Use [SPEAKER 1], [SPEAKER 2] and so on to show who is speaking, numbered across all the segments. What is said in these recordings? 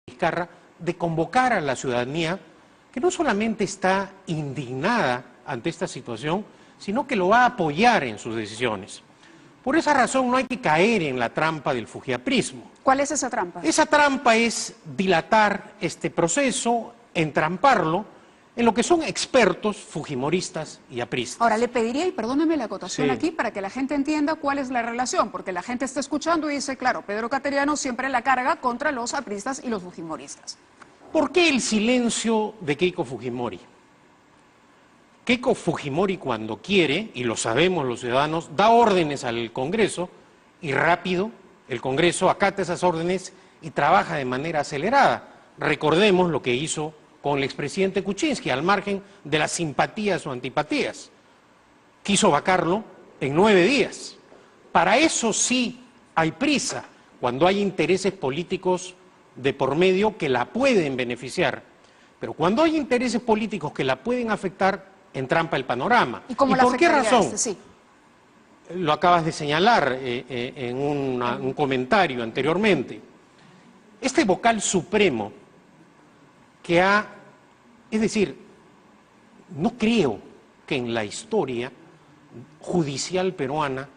[SPEAKER 1] Vizcarra de convocar a la ciudadanía que no solamente está indignada ante esta situación, sino que lo va a apoyar en sus decisiones. Por esa razón no hay que caer en la trampa del fujiaprismo.
[SPEAKER 2] ¿Cuál es esa trampa?
[SPEAKER 1] Esa trampa es dilatar este proceso, entramparlo en lo que son expertos fujimoristas y apristas.
[SPEAKER 2] Ahora, le pediría, y perdóneme la acotación
[SPEAKER 1] Sí.
[SPEAKER 2] aquí, para que la gente entienda cuál es la relación, porque la gente está escuchando y dice, claro, Pedro Cateriano siempre la carga contra los apristas y los fujimoristas.
[SPEAKER 1] ¿Por qué el silencio de Keiko Fujimori? Keiko Fujimori, cuando quiere, y lo sabemos los ciudadanos, da órdenes al Congreso y rápido el Congreso acata esas órdenes y trabaja de manera acelerada. Recordemos lo que hizo con el expresidente Kuczynski, al margen de las simpatías o antipatías. Quiso vacarlo en 9 días. Para eso sí hay prisa, cuando hay intereses políticos de por medio que la pueden beneficiar. Pero cuando hay intereses políticos que la pueden afectar, entrampa el panorama.
[SPEAKER 2] ¿Y cómo
[SPEAKER 1] ¿Y
[SPEAKER 2] la
[SPEAKER 1] por qué
[SPEAKER 2] afectaría
[SPEAKER 1] razón?
[SPEAKER 2] Sí.
[SPEAKER 1] Lo acabas de señalar en un comentario anteriormente. Este vocal supremo que ha... Es decir, no creo que en la historia judicial peruana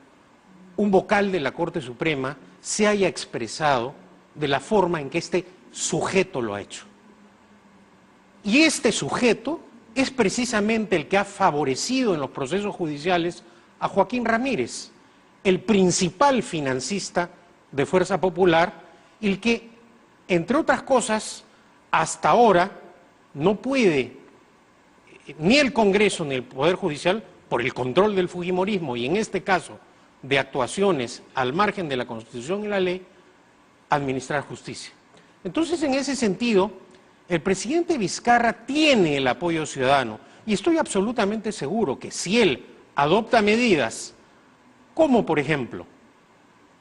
[SPEAKER 1] un vocal de la Corte Suprema se haya expresado de la forma en que este sujeto lo ha hecho. Y este sujeto es precisamente el que ha favorecido en los procesos judiciales a Joaquín Ramírez, el principal financista de Fuerza Popular, y el que, entre otras cosas, hasta ahora no puede, ni el Congreso ni el Poder Judicial, por el control del fujimorismo y en este caso de actuaciones al margen de la Constitución y la ley, administrar justicia. Entonces, en ese sentido, el presidente Vizcarra tiene el apoyo ciudadano y estoy absolutamente seguro que si él adopta medidas como, por ejemplo,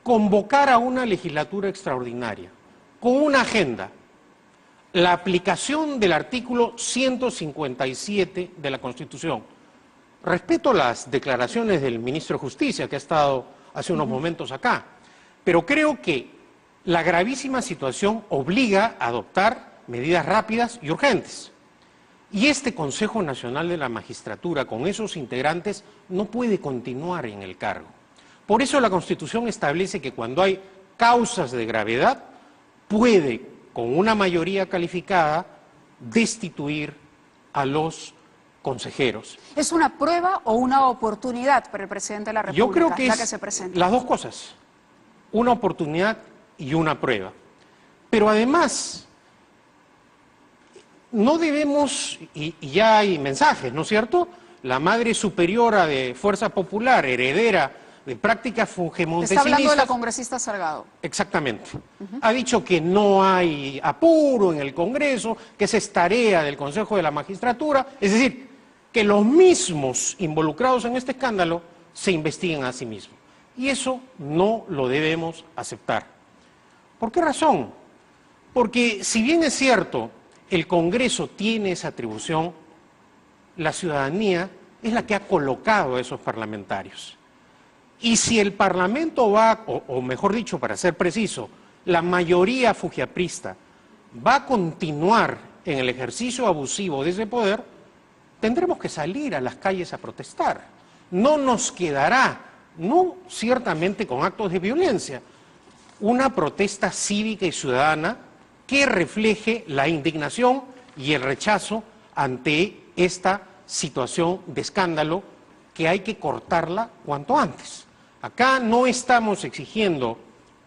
[SPEAKER 1] convocar a una legislatura extraordinaria con una agenda, la aplicación del artículo 157 de la Constitución. Respeto las declaraciones del ministro de Justicia que ha estado hace unos momentos acá, pero creo que la gravísima situación obliga a adoptar medidas rápidas y urgentes. Y este Consejo Nacional de la Magistratura, con esos integrantes, no puede continuar en el cargo. Por eso la Constitución establece que cuando hay causas de gravedad, puede, con una mayoría calificada, destituir a los consejeros.
[SPEAKER 2] ¿Es una prueba o una oportunidad para el presidente de la República?
[SPEAKER 1] Yo creo que
[SPEAKER 2] la
[SPEAKER 1] es
[SPEAKER 2] que se presenta?
[SPEAKER 1] las dos cosas, una oportunidad y una prueba. Pero además, no debemos, y ya hay mensajes, ¿no es cierto? La madre superiora de Fuerza Popular, heredera de prácticas fujimontesinistas.
[SPEAKER 2] Está hablando de la congresista Salgado.
[SPEAKER 1] Exactamente. Ha dicho que no hay apuro en el Congreso, que esa es tarea del Consejo de la Magistratura, es decir, que los mismos involucrados en este escándalo se investiguen a sí mismos. Y eso no lo debemos aceptar. ¿Por qué razón? Porque si bien es cierto, el Congreso tiene esa atribución, la ciudadanía es la que ha colocado a esos parlamentarios. Y si el Parlamento va, o mejor dicho, para ser preciso, la mayoría fujiaprista va a continuar en el ejercicio abusivo de ese poder, tendremos que salir a las calles a protestar. No nos quedará, no ciertamente con actos de violencia, una protesta cívica y ciudadana que refleje la indignación y el rechazo ante esta situación de escándalo que hay que cortarla cuanto antes. Acá no estamos exigiendo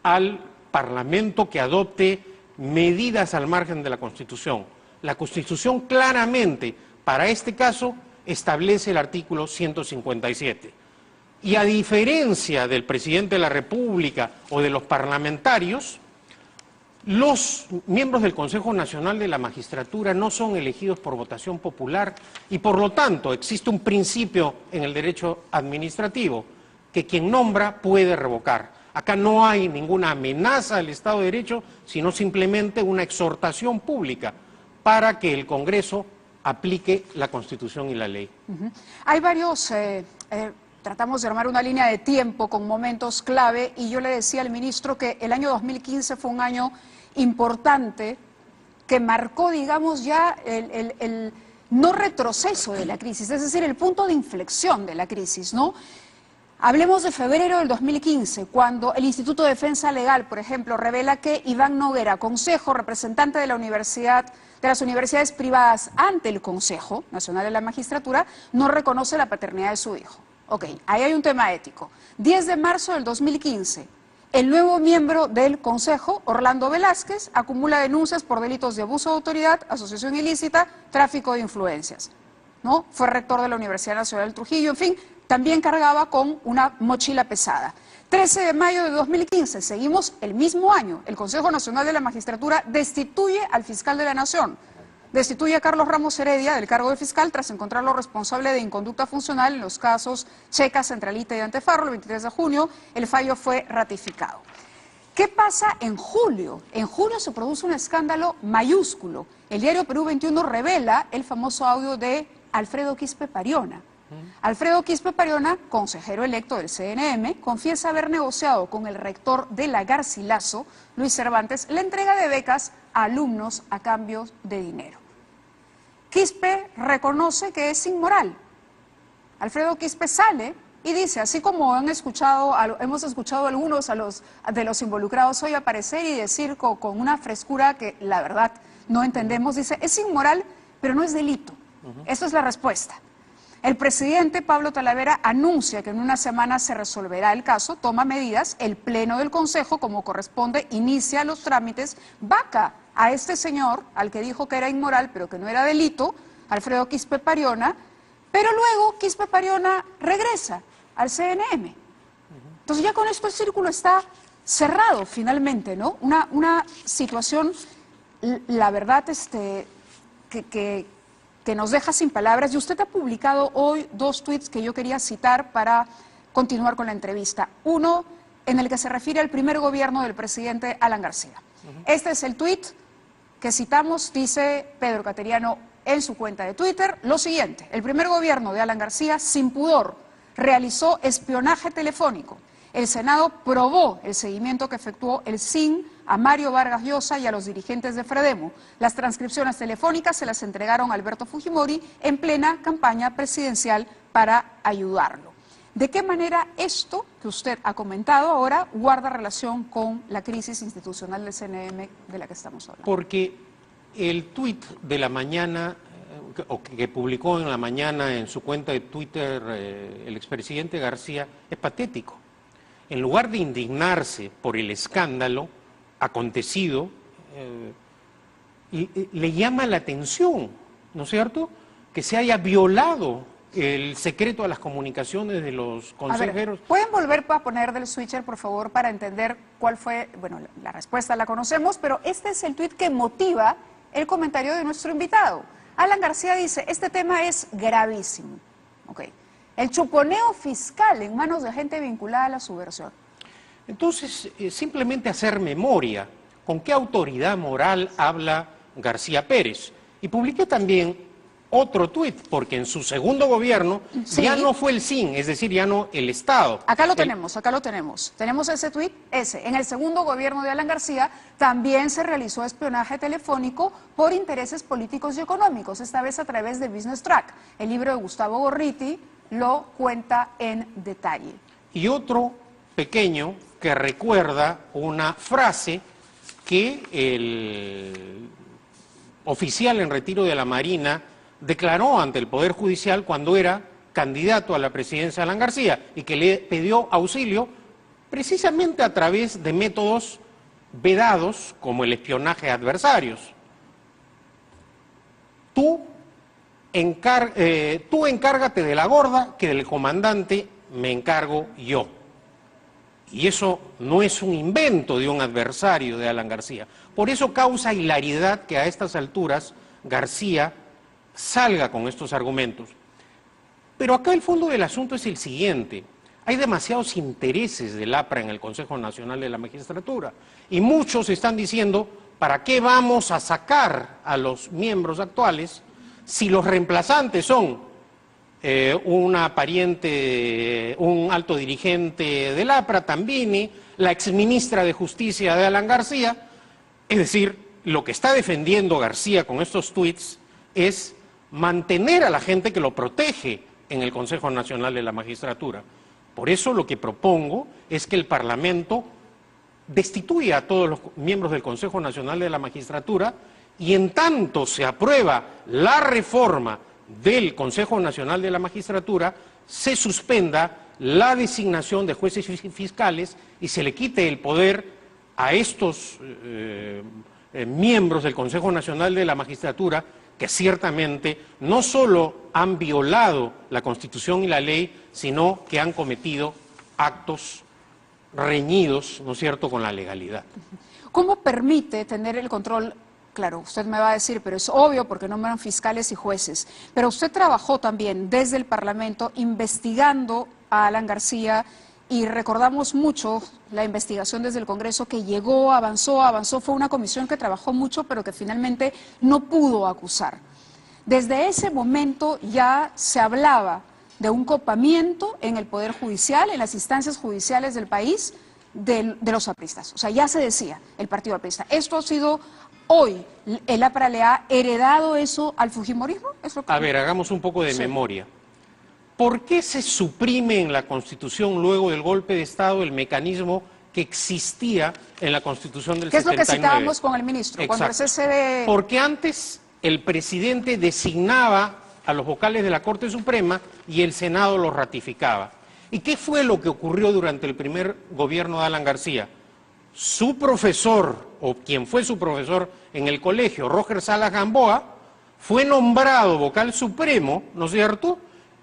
[SPEAKER 1] al Parlamento que adopte medidas al margen de la Constitución. La Constitución claramente, para este caso, establece el artículo 157. Y a diferencia del presidente de la República o de los parlamentarios, los miembros del Consejo Nacional de la Magistratura no son elegidos por votación popular y por lo tanto existe un principio en el derecho administrativo que quien nombra puede revocar. Acá no hay ninguna amenaza al Estado de Derecho, sino simplemente una exhortación pública para que el Congreso aplique la Constitución y la ley.
[SPEAKER 2] Hay varios... Tratamos de armar una línea de tiempo con momentos clave y yo le decía al ministro que el año 2015 fue un año importante que marcó, digamos, ya el no retroceso de la crisis, es decir, el punto de inflexión de la crisis, ¿no? Hablemos de febrero del 2015, cuando el Instituto de Defensa Legal, por ejemplo, revela que Iván Noguera, consejo representante de la universidad, de las universidades privadas ante el Consejo Nacional de la Magistratura, no reconoce la paternidad de su hijo. Ok, ahí hay un tema ético. 10 de marzo del 2015, el nuevo miembro del Consejo, Orlando Velázquez, acumula denuncias por delitos de abuso de autoridad, asociación ilícita, tráfico de influencias, ¿no? Fue rector de la Universidad Nacional del Trujillo, en fin, también cargaba con una mochila pesada. 13 de mayo de 2015, seguimos el mismo año, el Consejo Nacional de la Magistratura destituye al fiscal de la Nación. Destituye a Carlos Ramos Heredia del cargo de fiscal tras encontrarlo responsable de inconducta funcional en los casos Checa, Centralita y Antefarro. El 23 de junio el fallo fue ratificado. ¿Qué pasa en julio? En julio se produce un escándalo mayúsculo. El diario Perú 21 revela el famoso audio de Alfredo Quispe Pariona. Alfredo Quispe Pariona, consejero electo del CNM, confiesa haber negociado con el rector de la Garcilaso, Luis Cervantes, la entrega de becas a alumnos a cambio de dinero. Quispe reconoce que es inmoral. Alfredo Quispe sale y dice, así como hemos escuchado algunos de los involucrados hoy aparecer y decir con una frescura que la verdad no entendemos, dice, es inmoral, pero no es delito. Esa es la respuesta. El presidente Pablo Talavera anuncia que en una semana se resolverá el caso, toma medidas, el pleno del Consejo, como corresponde, inicia los trámites, vaca a este señor, al que dijo que era inmoral, pero que no era delito, Alfredo Quispe Pariona, pero luego Quispe Pariona regresa al CNM. Entonces ya con esto el círculo está cerrado finalmente, ¿no? Una situación, la verdad, que nos deja sin palabras, y usted ha publicado hoy 2 tuits que yo quería citar para continuar con la entrevista. Uno en el que se refiere al primer gobierno del presidente Alan García. Este es el tuit que citamos, dice Pedro Cateriano en su cuenta de Twitter, lo siguiente: el primer gobierno de Alan García, sin pudor, realizó espionaje telefónico. El Senado probó el seguimiento que efectuó el SIN a Mario Vargas Llosa y a los dirigentes de Fredemo. Las transcripciones telefónicas se las entregaron a Alberto Fujimori en plena campaña presidencial para ayudarlo. ¿De qué manera esto que usted ha comentado ahora guarda relación con la crisis institucional del CNM de la que estamos hablando?
[SPEAKER 1] Porque el tuit de la mañana, o que publicó en la mañana en su cuenta de Twitter el expresidente García, es patético. En lugar de indignarse por el escándalo acontecido, le llama la atención, ¿no es cierto?, que se haya violado el secreto de las comunicaciones de los consejeros.
[SPEAKER 2] A ver, ¿pueden volver a poner del switcher, por favor, para entender cuál fue? Bueno, la respuesta la conocemos, pero este es el tuit que motiva el comentario de nuestro invitado. Alan García dice, este tema es gravísimo. Okay. El chuponeo fiscal en manos de gente vinculada a la subversión.
[SPEAKER 1] Entonces, simplemente hacer memoria, ¿con qué autoridad moral habla García Pérez? Y publiqué también otro tuit, porque en su segundo gobierno ya no fue el SIN, es decir, ya no el Estado.
[SPEAKER 2] Acá lo tenemos, acá lo tenemos. Tenemos ese tuit, ese. En el segundo gobierno de Alan García también se realizó espionaje telefónico por intereses políticos y económicos, esta vez a través de Business Track. El libro de Gustavo Gorriti lo cuenta en detalle.
[SPEAKER 1] Y otro pequeño que recuerda una frase que el oficial en retiro de la Marina declaró ante el Poder Judicial cuando era candidato a la presidencia de Alan García y que le pidió auxilio precisamente a través de métodos vedados como el espionaje a adversarios. Tú encárgate de la gorda, que del comandante me encargo yo. Y eso no es un invento de un adversario de Alan García. Por eso causa hilaridad que a estas alturas García salga con estos argumentos. Pero acá el fondo del asunto es el siguiente. Hay demasiados intereses del APRA en el Consejo Nacional de la Magistratura. Y muchos están diciendo, ¿para qué vamos a sacar a los miembros actuales si los reemplazantes son una pariente, un alto dirigente del APRA, Tambini, la exministra de Justicia de Alan García? Es decir, lo que está defendiendo García con estos tuits es mantener a la gente que lo protege en el Consejo Nacional de la Magistratura. Por eso lo que propongo es que el Parlamento destituya a todos los miembros del Consejo Nacional de la Magistratura y en tanto se aprueba la reforma del Consejo Nacional de la Magistratura, se suspenda la designación de jueces y fiscales y se le quite el poder a estos miembros del Consejo Nacional de la Magistratura que ciertamente no solo han violado la Constitución y la ley, sino que han cometido actos reñidos, ¿no es cierto?, con la legalidad.
[SPEAKER 2] ¿Cómo permite tener el control? Claro, usted me va a decir, pero es obvio porque nombran fiscales y jueces. Pero usted trabajó también desde el Parlamento investigando a Alan García y recordamos mucho la investigación desde el Congreso que llegó, avanzó, fue una comisión que trabajó mucho pero que finalmente no pudo acusar. Desde ese momento ya se hablaba de un copamiento en el Poder Judicial, en las instancias judiciales del país, de los apristas. O sea, ya se decía el Partido Aprista. Esto ha sido hoy, ¿el APRA le ha heredado eso al fujimorismo?
[SPEAKER 1] A ver, hagamos un poco de memoria. ¿Por qué se suprime en la Constitución luego del golpe de Estado el mecanismo que existía en la Constitución del 79?
[SPEAKER 2] ¿Qué es lo que citábamos con el ministro?
[SPEAKER 1] Exacto.
[SPEAKER 2] Cuando el CCD...
[SPEAKER 1] Porque antes el presidente designaba a los vocales de la Corte Suprema y el Senado los ratificaba. ¿Y qué fue lo que ocurrió durante el primer gobierno de Alan García? Su profesor, o quien fue su profesor en el colegio, Roger Salas Gamboa, fue nombrado vocal supremo, ¿no es cierto?,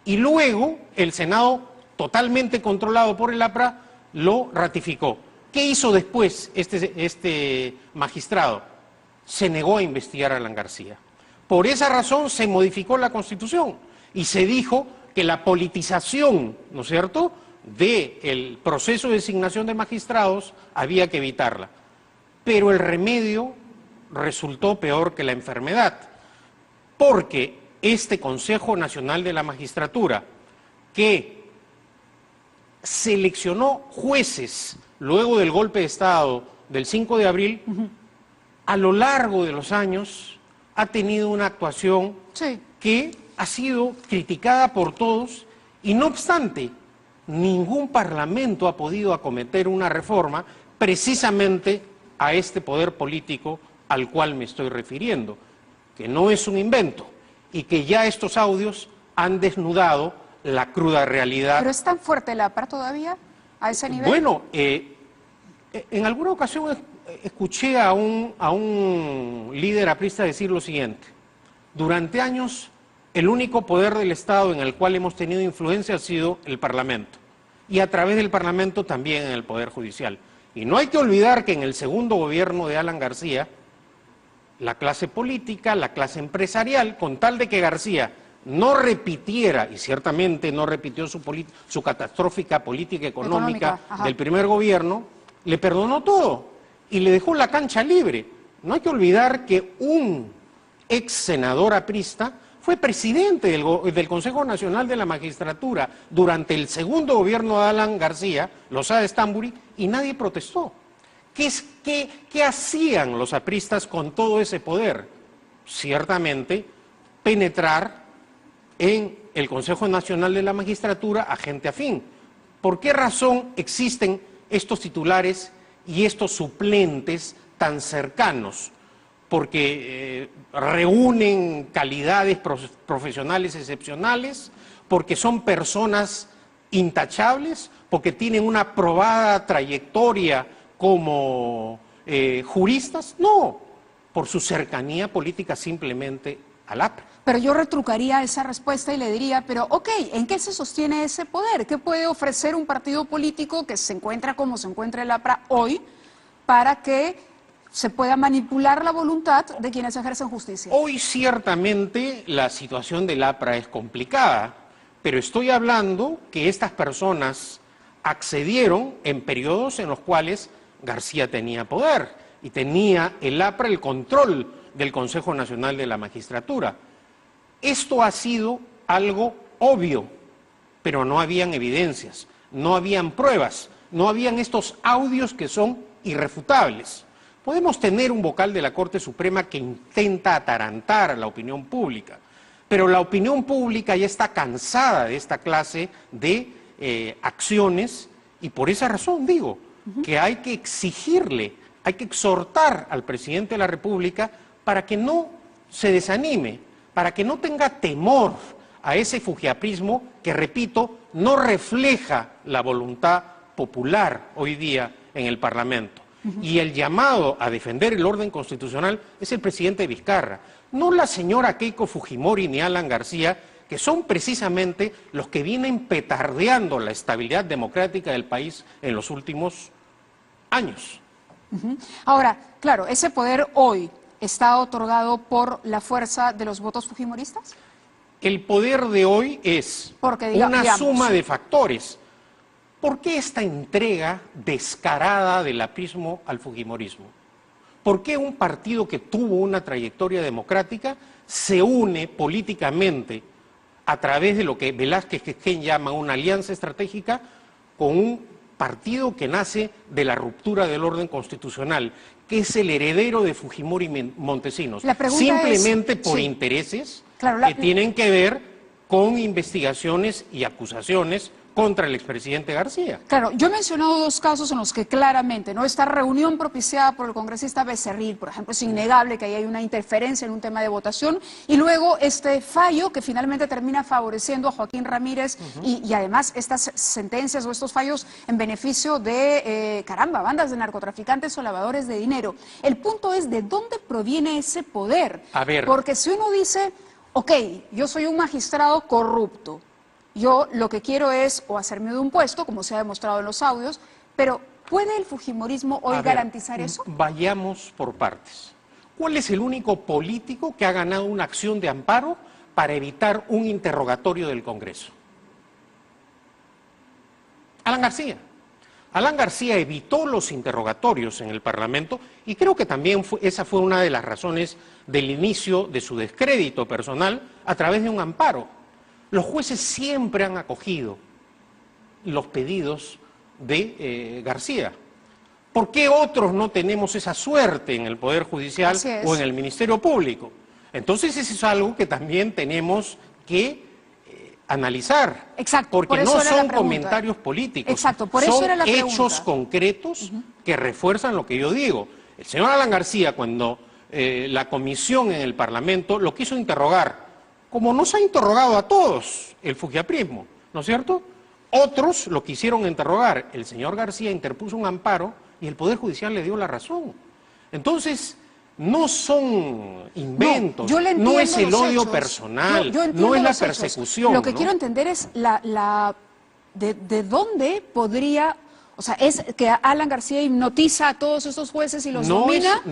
[SPEAKER 1] y luego el Senado, totalmente controlado por el APRA, lo ratificó. ¿Qué hizo después este magistrado? Se negó a investigar a Alan García. Por esa razón se modificó la Constitución y se dijo que la politización, ¿no es cierto?, del proceso de designación de magistrados había que evitarla. Pero el remedio resultó peor que la enfermedad, porque este Consejo Nacional de la Magistratura, que seleccionó jueces luego del golpe de Estado del 5 de abril, a lo largo de los años ha tenido una actuación que ha sido criticada por todos y no obstante, ningún parlamento ha podido acometer una reforma precisamente a este poder político al cual me estoy refiriendo, que no es un invento y que ya estos audios han desnudado la cruda realidad.
[SPEAKER 2] ¿Pero es tan fuerte el APRA todavía a ese nivel?
[SPEAKER 1] Bueno, en alguna ocasión escuché a un líder aprista decir lo siguiente: durante años el único poder del Estado en el cual hemos tenido influencia ha sido el Parlamento, y a través del Parlamento también en el Poder Judicial. Y no hay que olvidar que en el segundo gobierno de Alan García, la clase política, la clase empresarial, con tal de que García no repitiera, y ciertamente no repitió su catastrófica política económica del primer gobierno, le perdonó todo y le dejó la cancha libre. No hay que olvidar que un ex senador aprista fue presidente del Consejo Nacional de la Magistratura durante el segundo gobierno de Alan García, Losada Estamburi, y nadie protestó. ¿Qué hacían los apristas con todo ese poder? Ciertamente, penetrar en el Consejo Nacional de la Magistratura a gente afín. ¿Por qué razón existen estos titulares y estos suplentes tan cercanos? Porque reúnen calidades profesionales excepcionales, porque son personas intachables, porque tienen una probada trayectoria como juristas. No, por su cercanía política simplemente al APRA.
[SPEAKER 2] Pero yo retrucaría esa respuesta y le diría, pero ok, ¿en qué se sostiene ese poder? ¿Qué puede ofrecer un partido político que se encuentra como se encuentra el APRA hoy para que se pueda manipular la voluntad de quienes ejercen justicia?
[SPEAKER 1] Hoy ciertamente la situación del APRA es complicada, pero estoy hablando que estas personas accedieron en periodos en los cuales García tenía poder y tenía el APRA el control del Consejo Nacional de la Magistratura. Esto ha sido algo obvio, pero no habían evidencias, no habían pruebas, no habían estos audios que son irrefutables. Podemos tener un vocal de la Corte Suprema que intenta atarantar a la opinión pública, pero la opinión pública ya está cansada de esta clase de acciones y por esa razón digo que hay que exigirle, hay que exhortar al presidente de la República para que no se desanime, para que no tenga temor a ese fujiaprismo que, repito, no refleja la voluntad popular hoy día en el Parlamento. Y el llamado a defender el orden constitucional es el presidente Vizcarra, no la señora Keiko Fujimori ni Alan García, que son precisamente los que vienen petardeando la estabilidad democrática del país en los últimos años.
[SPEAKER 2] Ahora, claro, ¿ese poder hoy está otorgado por la fuerza de los votos fujimoristas?
[SPEAKER 1] El poder de hoy es una suma de factores. ¿Por qué esta entrega descarada del aprismo al fujimorismo? ¿Por qué un partido que tuvo una trayectoria democrática se une políticamente a través de lo que Velázquez Quezquén llama una alianza estratégica con un partido que nace de la ruptura del orden constitucional, que es el heredero de Fujimori y Montesinos, simplemente por intereses que tienen que ver con investigaciones y acusaciones contra el expresidente García?
[SPEAKER 2] Claro, yo he mencionado dos casos en los que claramente, ¿no? Esta reunión propiciada por el congresista Becerril, por ejemplo, es innegable que ahí hay una interferencia en un tema de votación, y luego este fallo que finalmente termina favoreciendo a Joaquín Ramírez y además estas sentencias o estos fallos en beneficio de, bandas de narcotraficantes o lavadores de dinero. El punto es de dónde proviene ese poder.
[SPEAKER 1] A ver.
[SPEAKER 2] Porque si uno dice, ok, yo soy un magistrado corrupto, yo lo que quiero es o hacerme de un puesto, como se ha demostrado en los audios, pero ¿puede el fujimorismo hoy garantizar eso?
[SPEAKER 1] Vayamos por partes. ¿Cuál es el único político que ha ganado una acción de amparo para evitar un interrogatorio del Congreso? Alan García. Alan García evitó los interrogatorios en el Parlamento y creo que también esa fue una de las razones del inicio de su descrédito personal a través de un amparo. Los jueces siempre han acogido los pedidos de García. ¿Por qué otros no tenemos esa suerte en el Poder Judicial o en el Ministerio Público? Entonces eso es algo que también tenemos que analizar.
[SPEAKER 2] Exacto,
[SPEAKER 1] porque no son comentarios políticos,
[SPEAKER 2] exacto, por eso
[SPEAKER 1] son
[SPEAKER 2] era la
[SPEAKER 1] hechos concretos que refuerzan lo que yo digo. El señor Alan García, cuando la comisión en el Parlamento lo quiso interrogar, como no se ha interrogado a todos el fujiaprismo, ¿no es cierto? Otros lo quisieron interrogar. El señor García interpuso un amparo y el Poder Judicial le dio la razón. Entonces, no son inventos, no es el odio personal, no es la persecución.
[SPEAKER 2] Lo que quiero entender es de dónde podría... O sea, ¿es que Alan García hipnotiza a todos estos jueces y los domina?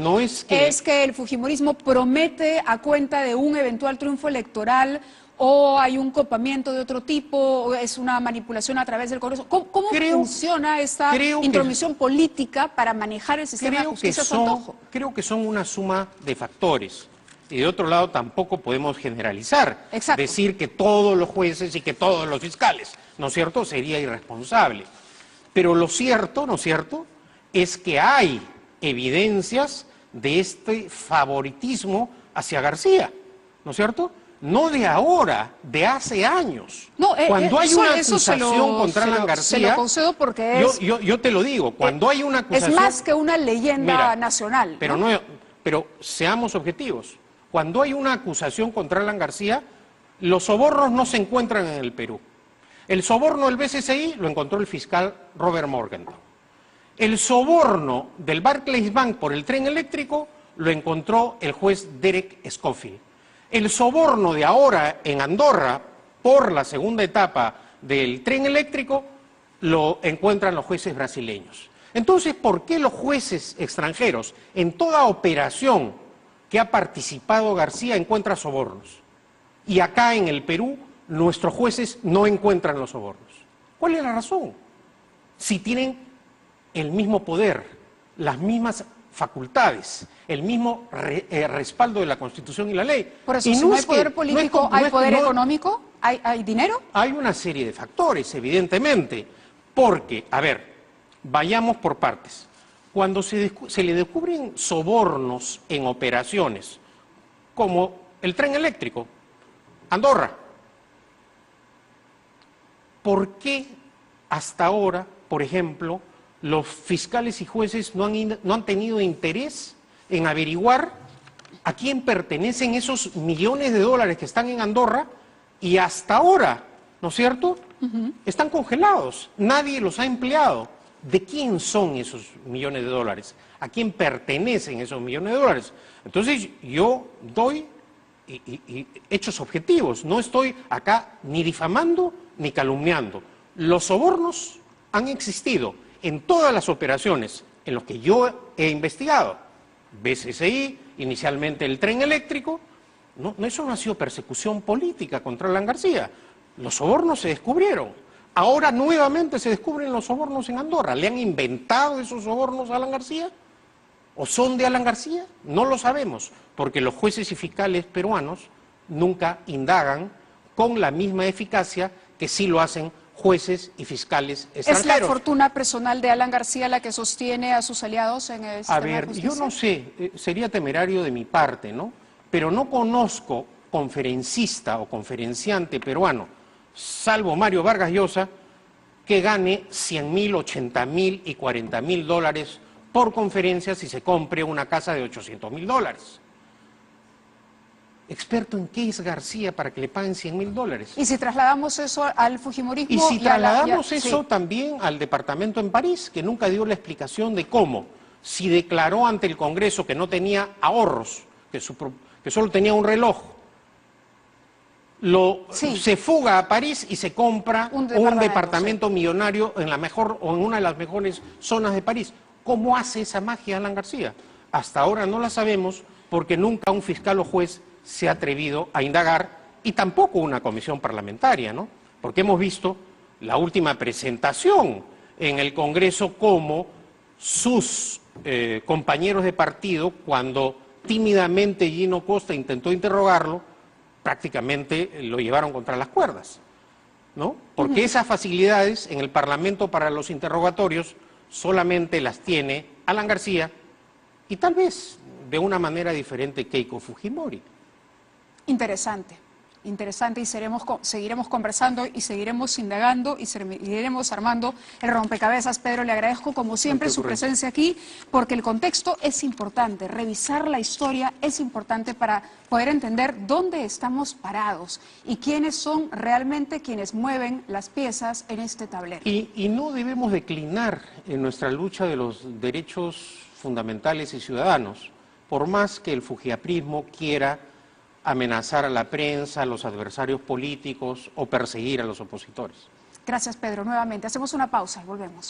[SPEAKER 2] ¿Es que el fujimorismo promete a cuenta de un eventual triunfo electoral o hay un copamiento de otro tipo o es una manipulación a través del Congreso? ¿Cómo funciona esta intromisión política para manejar el sistema de justicia a su antojo?
[SPEAKER 1] Creo que son una suma de factores. Y de otro lado tampoco podemos generalizar, decir que todos los jueces y que todos los fiscales, ¿no es cierto? Sería irresponsable. Pero lo cierto, ¿no es cierto?, es que hay evidencias de este favoritismo hacia García, ¿no es cierto? No de ahora, de hace años. Cuando hay una acusación contra Alan García,
[SPEAKER 2] se lo concedo porque es...
[SPEAKER 1] Yo te lo digo, cuando hay una acusación...
[SPEAKER 2] Es más que una leyenda nacional.
[SPEAKER 1] Pero seamos objetivos. Cuando hay una acusación contra Alan García, los sobornos no se encuentran en el Perú. El soborno del BCCI lo encontró el fiscal Robert Morgenthau. El soborno del Barclays Bank por el tren eléctrico lo encontró el juez Derek Scofield. El soborno de ahora en Andorra por la segunda etapa del tren eléctrico lo encuentran los jueces brasileños. Entonces, ¿por qué los jueces extranjeros en toda operación que ha participado García encuentran sobornos? Y acá en el Perú nuestros jueces no encuentran los sobornos. ¿Cuál es la razón? Si tienen el mismo poder, las mismas facultades, el mismo respaldo de la Constitución y la ley.
[SPEAKER 2] Por eso, si no hay poder político, ¿hay poder económico? ¿Hay dinero?
[SPEAKER 1] Hay una serie de factores, evidentemente, porque, a ver, vayamos por partes. cuando se le descubren sobornos en operaciones, como el tren eléctrico, Andorra, ¿por qué hasta ahora, por ejemplo, los fiscales y jueces no han tenido interés en averiguar a quién pertenecen esos millones de dólares que están en Andorra y hasta ahora, ¿no es cierto?, están congelados, nadie los ha empleado? ¿De quién son esos millones de dólares? ¿A quién pertenecen esos millones de dólares? Entonces yo doy hechos objetivos, no estoy acá ni difamando ni calumniando. Los sobornos han existido en todas las operaciones en las que yo he investigado. BCCI, inicialmente el tren eléctrico, eso no ha sido persecución política contra Alan García. Los sobornos se descubrieron. Ahora nuevamente se descubren los sobornos en Andorra. ¿Le han inventado esos sobornos a Alan García? ¿O son de Alan García? No lo sabemos, porque los jueces y fiscales peruanos nunca indagan con la misma eficacia que sí lo hacen jueces y fiscales extranjeros.
[SPEAKER 2] ¿Es la fortuna personal de Alan García la que sostiene a sus aliados en el sistema de justicia?
[SPEAKER 1] Yo no sé, sería temerario de mi parte, ¿no? Pero no conozco conferencista o conferenciante peruano, salvo Mario Vargas Llosa, que gane 100.000, 80.000 y 40.000 dólares por conferencia si se compre una casa de 800.000 dólares. ¿Experto en qué es García para que le paguen 100.000 dólares?
[SPEAKER 2] Y si trasladamos eso al fujimorismo...
[SPEAKER 1] Y si trasladamos eso también al departamento en París, que nunca dio la explicación de cómo, si declaró ante el Congreso que no tenía ahorros, que solo tenía un reloj, se fuga a París y se compra un departamento millonario en la mejor o en una de las mejores zonas de París. ¿Cómo hace esa magia Alan García? Hasta ahora no la sabemos porque nunca un fiscal o juez se ha atrevido a indagar y tampoco una comisión parlamentaria, ¿no? Porque hemos visto la última presentación en el Congreso como sus compañeros de partido, cuando tímidamente Gino Costa intentó interrogarlo, prácticamente lo llevaron contra las cuerdas, ¿no? Porque esas facilidades en el Parlamento para los interrogatorios solamente las tiene Alan García y tal vez de una manera diferente Keiko Fujimori.
[SPEAKER 2] Interesante, interesante, y seguiremos conversando y seguiremos indagando y seguiremos armando el rompecabezas. Pedro, le agradezco como siempre su presencia aquí, porque el contexto es importante, revisar la historia es importante para poder entender dónde estamos parados y quiénes son realmente quienes mueven las piezas en este tablero.
[SPEAKER 1] Y no debemos declinar en nuestra lucha de los derechos fundamentales y ciudadanos, por más que el fujiaprismo quiera amenazar a la prensa, a los adversarios políticos o perseguir a los opositores.
[SPEAKER 2] Gracias, Pedro. Nuevamente hacemos una pausa y volvemos.